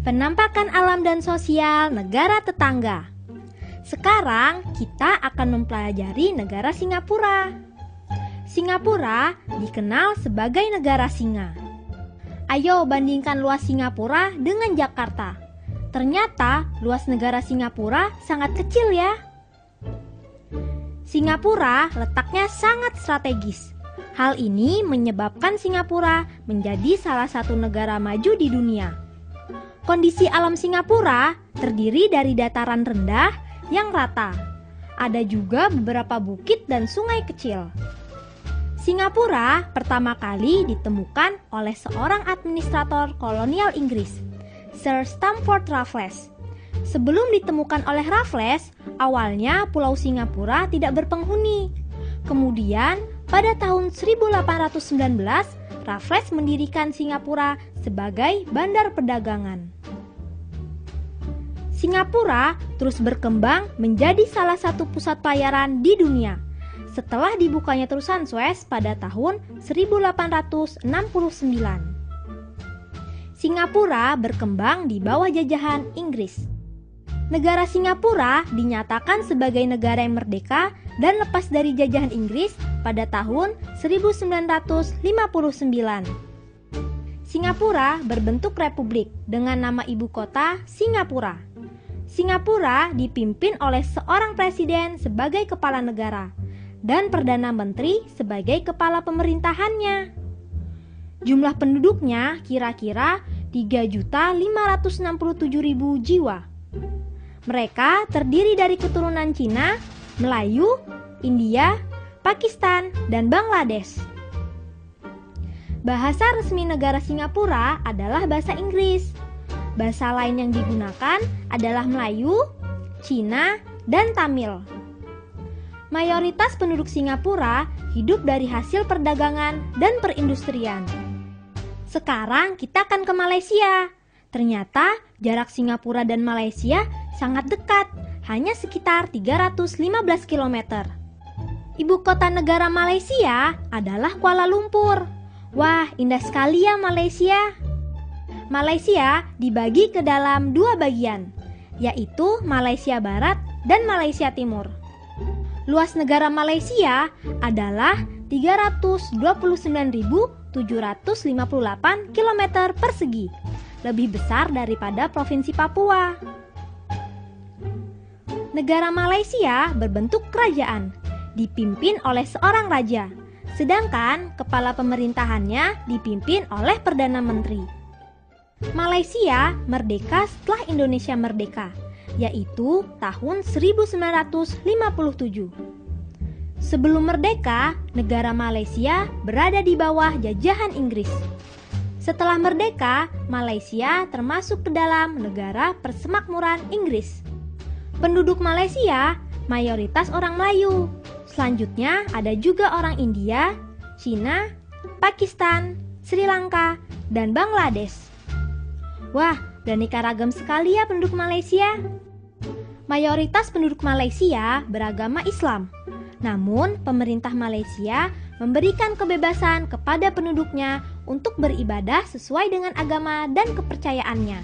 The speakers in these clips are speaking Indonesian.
Penampakan alam dan sosial negara tetangga. Sekarang kita akan mempelajari negara Singapura. Singapura dikenal sebagai negara singa. Ayo bandingkan luas Singapura dengan Jakarta. Ternyata luas negara Singapura sangat kecil ya. Singapura letaknya sangat strategis. Hal ini menyebabkan Singapura menjadi salah satu negara maju di dunia. Kondisi alam Singapura terdiri dari dataran rendah yang rata. Ada juga beberapa bukit dan sungai kecil. Singapura pertama kali ditemukan oleh seorang administrator kolonial Inggris, Sir Stamford Raffles. Sebelum ditemukan oleh Raffles, awalnya Pulau Singapura tidak berpenghuni. Kemudian, pada tahun 1819, Raffles mendirikan Singapura sebagai bandar perdagangan. Singapura terus berkembang menjadi salah satu pusat pelayaran di dunia setelah dibukanya Terusan Suez pada tahun 1869. Singapura berkembang di bawah jajahan Inggris. Negara Singapura dinyatakan sebagai negara yang merdeka dan lepas dari jajahan Inggris pada tahun 1959. Singapura berbentuk republik dengan nama ibu kota Singapura. Singapura dipimpin oleh seorang presiden sebagai kepala negara dan perdana menteri sebagai kepala pemerintahannya. Jumlah penduduknya kira-kira 3.567.000 jiwa. Mereka terdiri dari keturunan Cina, Melayu, India, Pakistan, dan Bangladesh. Bahasa resmi negara Singapura adalah bahasa Inggris. Bahasa lain yang digunakan adalah Melayu, Cina, dan Tamil. Mayoritas penduduk Singapura hidup dari hasil perdagangan dan perindustrian. Sekarang kita akan ke Malaysia. Ternyata jarak Singapura dan Malaysia sangat dekat, hanya sekitar 315 km. Ibu kota negara Malaysia adalah Kuala Lumpur. Wah, indah sekali ya Malaysia. Malaysia dibagi ke dalam dua bagian, yaitu Malaysia Barat dan Malaysia Timur. Luas negara Malaysia adalah 329.758 km persegi, lebih besar daripada Provinsi Papua. Negara Malaysia berbentuk kerajaan, dipimpin oleh seorang raja, sedangkan kepala pemerintahannya dipimpin oleh Perdana Menteri. Malaysia merdeka setelah Indonesia merdeka, yaitu tahun 1957. Sebelum merdeka, negara Malaysia berada di bawah jajahan Inggris. Setelah merdeka, Malaysia termasuk ke dalam negara persemakmuran Inggris. Penduduk Malaysia mayoritas orang Melayu. Selanjutnya ada juga orang India, Cina, Pakistan, Sri Lanka, dan Bangladesh. Wah, beraneka ragam sekali ya penduduk Malaysia. Mayoritas penduduk Malaysia beragama Islam. Namun, pemerintah Malaysia memberikan kebebasan kepada penduduknya untuk beribadah sesuai dengan agama dan kepercayaannya.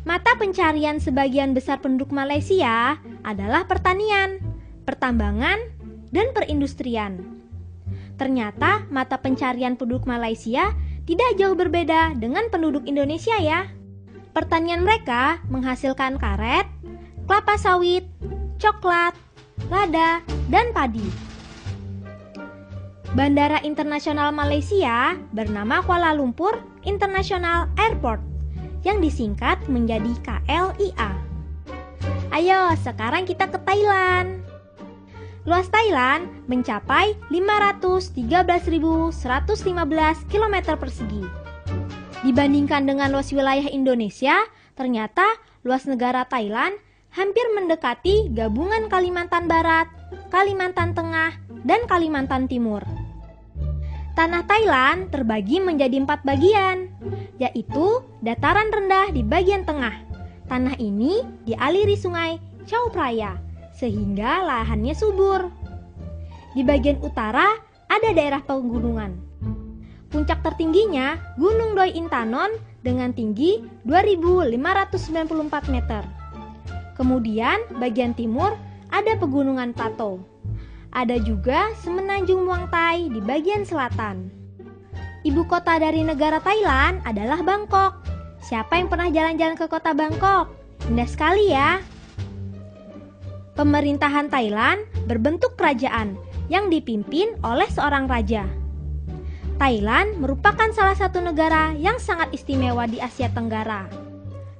Mata pencarian sebagian besar penduduk Malaysia adalah pertanian, pertambangan, dan perindustrian. Ternyata mata pencarian penduduk Malaysia tidak jauh berbeda dengan penduduk Indonesia ya. Pertanian mereka menghasilkan karet, kelapa sawit, coklat, lada, dan padi. Bandara Internasional Malaysia bernama Kuala Lumpur International Airport yang disingkat menjadi KLIA. Ayo, sekarang kita ke Thailand. Luas Thailand mencapai 513.115 km persegi. Dibandingkan dengan luas wilayah Indonesia, ternyata luas negara Thailand hampir mendekati gabungan Kalimantan Barat, Kalimantan Tengah, dan Kalimantan Timur. Tanah Thailand terbagi menjadi 4 bagian, yaitu dataran rendah di bagian tengah. Tanah ini dialiri sungai Chao Phraya, sehingga lahannya subur. Di bagian utara ada daerah pegunungan. Puncak tertingginya Gunung Doi Intanon dengan tinggi 2.594 meter. Kemudian bagian timur ada pegunungan Plato. Ada juga semenanjung Muang Thai di bagian selatan. Ibu kota dari negara Thailand adalah Bangkok. Siapa yang pernah jalan-jalan ke kota Bangkok? Indah sekali ya. Pemerintahan Thailand berbentuk kerajaan yang dipimpin oleh seorang raja. Thailand merupakan salah satu negara yang sangat istimewa di Asia Tenggara.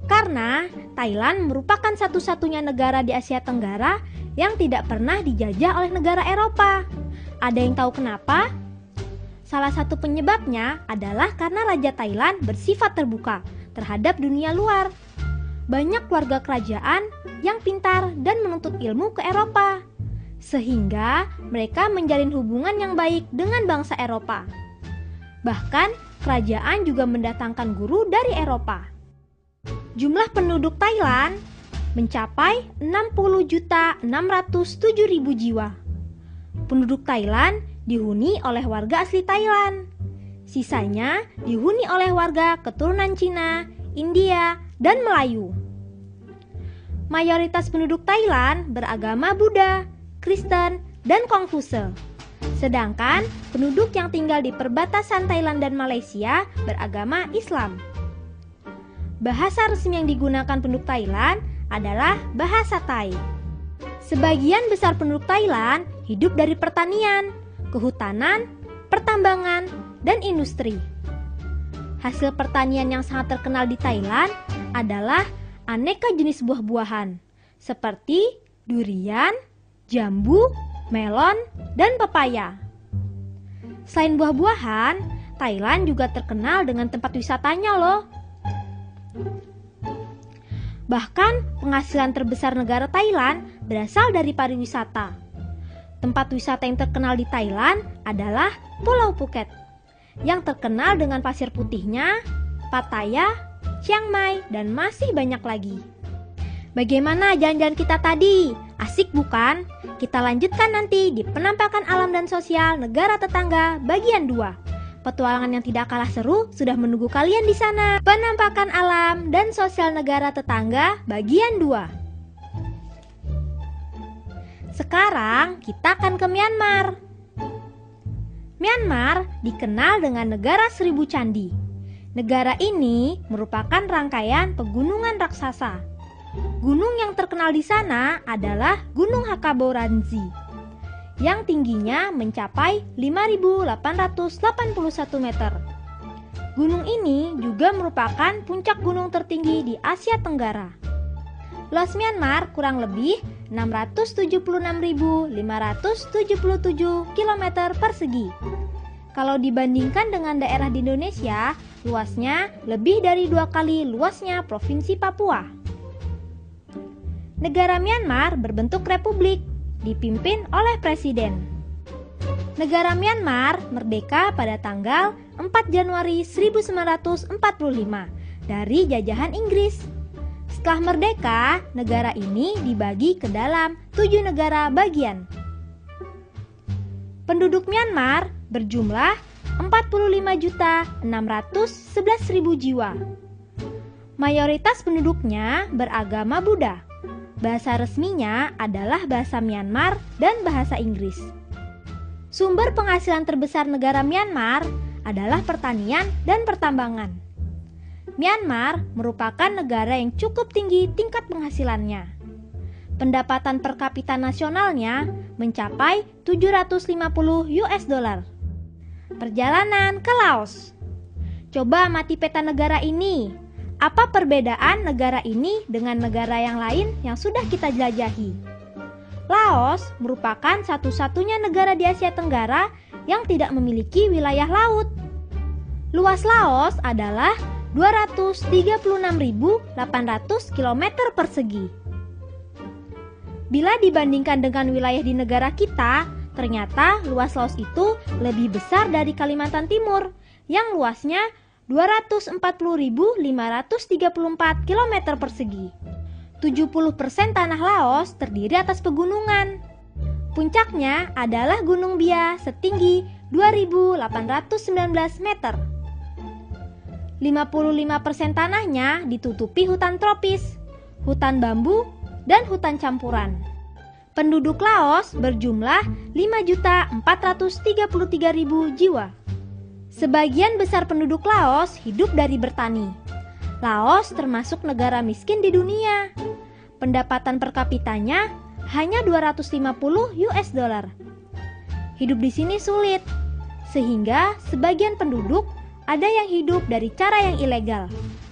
Karena Thailand merupakan satu-satunya negara di Asia Tenggara yang tidak pernah dijajah oleh negara Eropa. Ada yang tahu kenapa? Salah satu penyebabnya adalah karena Raja Thailand bersifat terbuka terhadap dunia luar. Banyak keluarga kerajaan yang pintar dan menuntut ilmu ke Eropa, sehingga mereka menjalin hubungan yang baik dengan bangsa Eropa. Bahkan kerajaan juga mendatangkan guru dari Eropa. Jumlah penduduk Thailand mencapai 60.607.000 jiwa. Penduduk Thailand dihuni oleh warga asli Thailand. Sisanya dihuni oleh warga keturunan Cina, India, dan Melayu. Mayoritas penduduk Thailand beragama Buddha, Kristen, dan Konghucu. Sedangkan penduduk yang tinggal di perbatasan Thailand dan Malaysia beragama Islam. Bahasa resmi yang digunakan penduduk Thailand adalah bahasa Thai. Sebagian besar penduduk Thailand hidup dari pertanian, kehutanan, pertambangan, dan industri. Hasil pertanian yang sangat terkenal di Thailand adalah aneka jenis buah-buahan seperti durian, jambu, melon, dan pepaya. Selain buah-buahan, Thailand juga terkenal dengan tempat wisatanya loh. Bahkan penghasilan terbesar negara Thailand berasal dari pariwisata. Tempat wisata yang terkenal di Thailand adalah Pulau Phuket, yang terkenal dengan pasir putihnya, Pattaya, Chiang Mai, dan masih banyak lagi. Bagaimana jalan-jalan kita tadi? Asik bukan? Kita lanjutkan nanti di penampakan alam dan sosial negara tetangga bagian 2. Petualangan yang tidak kalah seru sudah menunggu kalian di sana. Penampakan alam dan sosial negara tetangga bagian 2. Sekarang kita akan ke Myanmar. Myanmar dikenal dengan negara 1000 candi. Negara ini merupakan rangkaian pegunungan raksasa. Gunung yang terkenal di sana adalah Gunung Hakaboranzi yang tingginya mencapai 5.881 meter. Gunung ini juga merupakan puncak gunung tertinggi di Asia Tenggara. Luas Myanmar kurang lebih 676.577 km persegi. Kalau dibandingkan dengan daerah di Indonesia, luasnya lebih dari 2 kali luasnya Provinsi Papua. Negara Myanmar berbentuk republik, dipimpin oleh presiden. Negara Myanmar merdeka pada tanggal 4 Januari 1945 dari jajahan Inggris. Setelah merdeka, negara ini dibagi ke dalam 7 negara bagian. Penduduk Myanmar berjumlah 45.611.000 jiwa. Mayoritas penduduknya beragama Buddha. Bahasa resminya adalah bahasa Myanmar dan bahasa Inggris. Sumber penghasilan terbesar negara Myanmar adalah pertanian dan pertambangan. Myanmar merupakan negara yang cukup tinggi tingkat penghasilannya. Pendapatan per kapita nasionalnya mencapai 750 US dollar. Perjalanan ke Laos. Coba amati peta negara ini. Apa perbedaan negara ini dengan negara yang lain yang sudah kita jelajahi? Laos merupakan satu-satunya negara di Asia Tenggara yang tidak memiliki wilayah laut. Luas Laos adalah 236.800 km persegi. Bila dibandingkan dengan wilayah di negara kita, ternyata luas Laos itu lebih besar dari Kalimantan Timur yang luasnya 240.534 km persegi. 70% tanah Laos terdiri atas pegunungan. Puncaknya adalah Gunung Bia setinggi 2.819 meter. 55% tanahnya ditutupi hutan tropis, hutan bambu, dan hutan campuran. Penduduk Laos berjumlah 5.433.000 jiwa. Sebagian besar penduduk Laos hidup dari bertani. Laos termasuk negara miskin di dunia. Pendapatan per kapitanya hanya 250 US dollar. Hidup di sini sulit, sehingga sebagian penduduk ada yang hidup dari cara yang ilegal,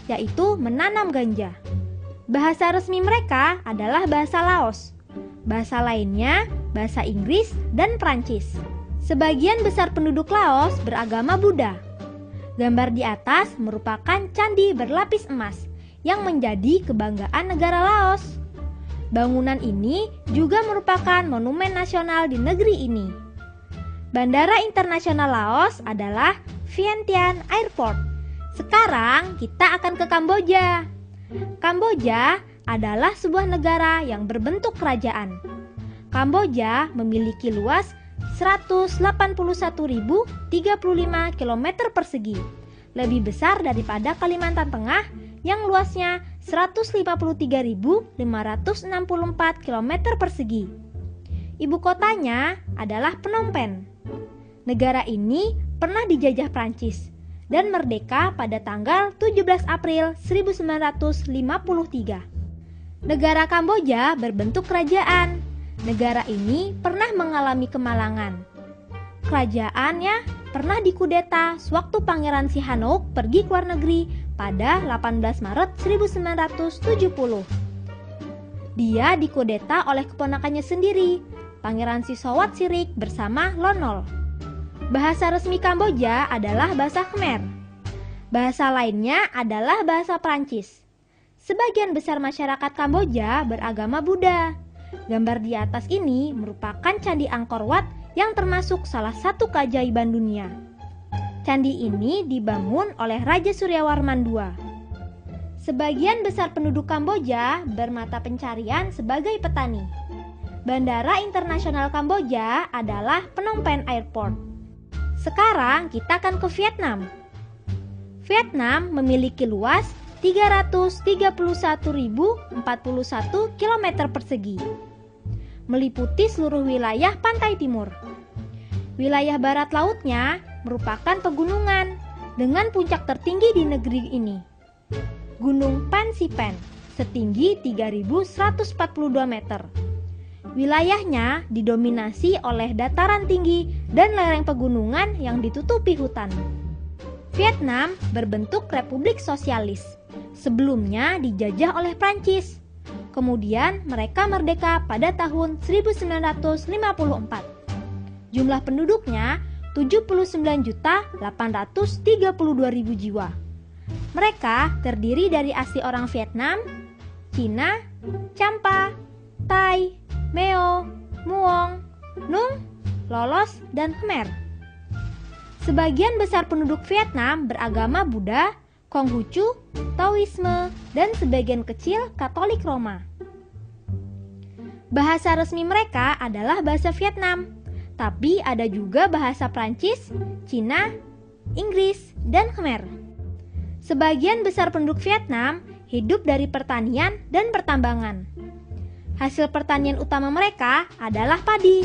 yaitu menanam ganja. Bahasa resmi mereka adalah bahasa Laos. Bahasa lainnya bahasa Inggris dan Prancis. Sebagian besar penduduk Laos beragama Buddha. Gambar di atas merupakan candi berlapis emas yang menjadi kebanggaan negara Laos. Bangunan ini juga merupakan monumen nasional di negeri ini. Bandara Internasional Laos adalah Vientiane Airport. Sekarang kita akan ke Kamboja. Kamboja adalah sebuah negara yang berbentuk kerajaan. Kamboja memiliki luas 181.035 km persegi, lebih besar daripada Kalimantan Tengah yang luasnya 153.564 km persegi. Ibu kotanya adalah Phnom Penh. Negara ini pernah dijajah Prancis dan merdeka pada tanggal 17 April 1953. Negara Kamboja berbentuk kerajaan. Negara ini pernah mengalami kemalangan. Kerajaannya pernah dikudeta sewaktu Pangeran Sihanouk pergi ke luar negeri pada 18 Maret 1970. Dia dikudeta oleh keponakannya sendiri, Pangeran Sisowath Sirik bersama Lon Nol. Bahasa resmi Kamboja adalah bahasa Khmer. Bahasa lainnya adalah bahasa Prancis. Sebagian besar masyarakat Kamboja beragama Buddha. Gambar di atas ini merupakan Candi Angkor Wat yang termasuk salah satu keajaiban dunia. Candi ini dibangun oleh Raja Suryawarman II. Sebagian besar penduduk Kamboja bermata pencarian sebagai petani. Bandara Internasional Kamboja adalah Phnom Penh Airport. Sekarang kita akan ke Vietnam. Vietnam memiliki luas 331.041 km persegi, meliputi seluruh wilayah pantai timur. Wilayah barat lautnya merupakan pegunungan dengan puncak tertinggi di negeri ini, Gunung Pan Sipen, setinggi 3.142 meter. Wilayahnya didominasi oleh dataran tinggi dan lereng pegunungan yang ditutupi hutan. Vietnam berbentuk republik sosialis. Sebelumnya dijajah oleh Prancis. Kemudian mereka merdeka pada tahun 1954. Jumlah penduduknya 79.832.000 jiwa. Mereka terdiri dari asli orang Vietnam, Cina, Champa, Thai, Meo, Muong, Nung, Lolos, dan Khmer. Sebagian besar penduduk Vietnam beragama Buddha, Konghucu, Taoisme, dan sebagian kecil Katolik Roma. Bahasa resmi mereka adalah bahasa Vietnam, tapi ada juga bahasa Prancis, Cina, Inggris, dan Khmer. Sebagian besar penduduk Vietnam hidup dari pertanian dan pertambangan. Hasil pertanian utama mereka adalah padi,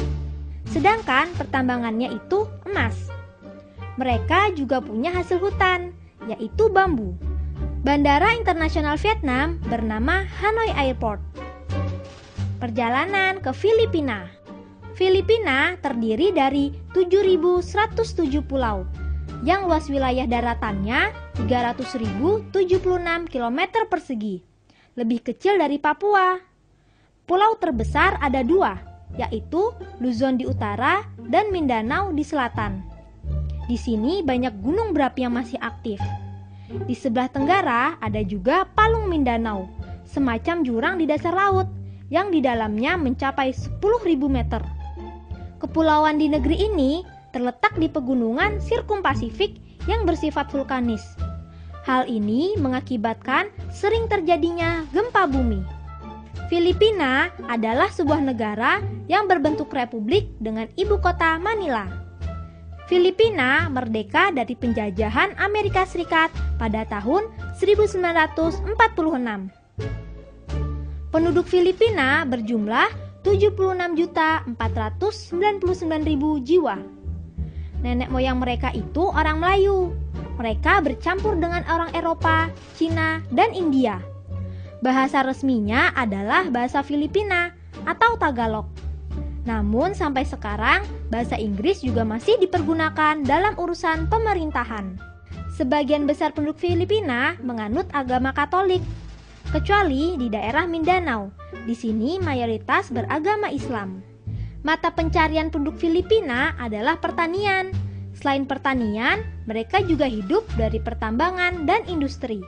sedangkan pertambangannya itu emas. Mereka juga punya hasil hutan, yaitu bambu. Bandara Internasional Vietnam bernama Hanoi Airport. Perjalanan ke Filipina. Filipina terdiri dari 7.107 pulau, yang luas wilayah daratannya 300.076 km persegi, lebih kecil dari Papua. Pulau terbesar ada dua, yaitu Luzon di utara dan Mindanao di selatan. Di sini banyak gunung berapi yang masih aktif. Di sebelah tenggara ada juga Palung Mindanao, semacam jurang di dasar laut yang di dalamnya mencapai 10.000 meter. Kepulauan di negeri ini terletak di pegunungan Sirkumpasifik yang bersifat vulkanis. Hal ini mengakibatkan sering terjadinya gempa bumi. Filipina adalah sebuah negara yang berbentuk republik dengan ibu kota Manila. Filipina merdeka dari penjajahan Amerika Serikat pada tahun 1946. Penduduk Filipina berjumlah 76.499.000 jiwa. Nenek moyang mereka itu orang Melayu. Mereka bercampur dengan orang Eropa, Cina, dan India. Bahasa resminya adalah bahasa Filipina atau Tagalog. Namun sampai sekarang bahasa Inggris juga masih dipergunakan dalam urusan pemerintahan. Sebagian besar penduduk Filipina menganut agama Katolik, kecuali di daerah Mindanao. Di sini mayoritas beragama Islam. Mata pencarian penduduk Filipina adalah pertanian. Selain pertanian, mereka juga hidup dari pertambangan dan industri.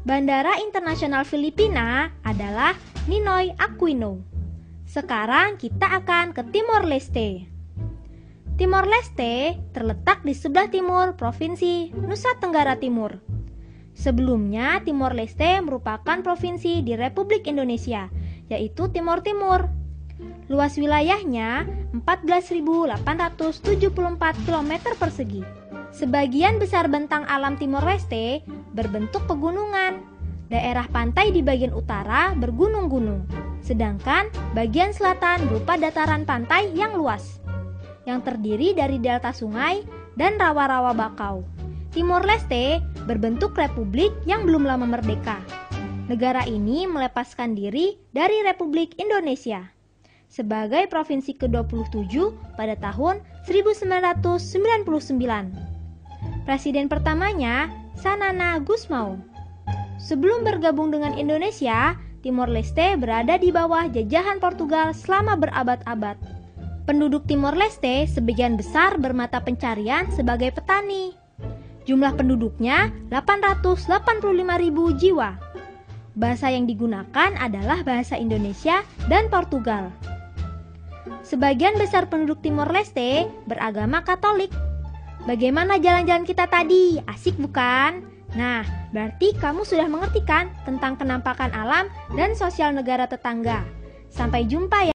Bandara internasional Filipina adalah Ninoy Aquino. Sekarang kita akan ke Timor Leste. Timor Leste terletak di sebelah timur Provinsi Nusa Tenggara Timur. Sebelumnya, Timor Leste merupakan provinsi di Republik Indonesia, yaitu Timor Timur. Luas wilayahnya 14.874 km persegi. Sebagian besar bentang alam Timor Leste berbentuk pegunungan. Daerah pantai di bagian utara bergunung-gunung, sedangkan bagian selatan berupa dataran pantai yang luas, yang terdiri dari delta sungai dan rawa-rawa bakau. Timor Leste berbentuk republik yang belum lama merdeka. Negara ini melepaskan diri dari Republik Indonesia sebagai provinsi ke-27 pada tahun 1999. Presiden pertamanya Sanana Gusmao. Sebelum bergabung dengan Indonesia, Timor Leste berada di bawah jajahan Portugal selama berabad-abad. Penduduk Timor Leste sebagian besar bermata pencarian sebagai petani. Jumlah penduduknya 885.000 jiwa. Bahasa yang digunakan adalah bahasa Indonesia dan Portugal. Sebagian besar penduduk Timor Leste beragama Katolik. Bagaimana jalan-jalan kita tadi? Asik bukan? Nah, berarti kamu sudah mengerti kan tentang penampakan alam dan sosial negara tetangga. Sampai jumpa ya.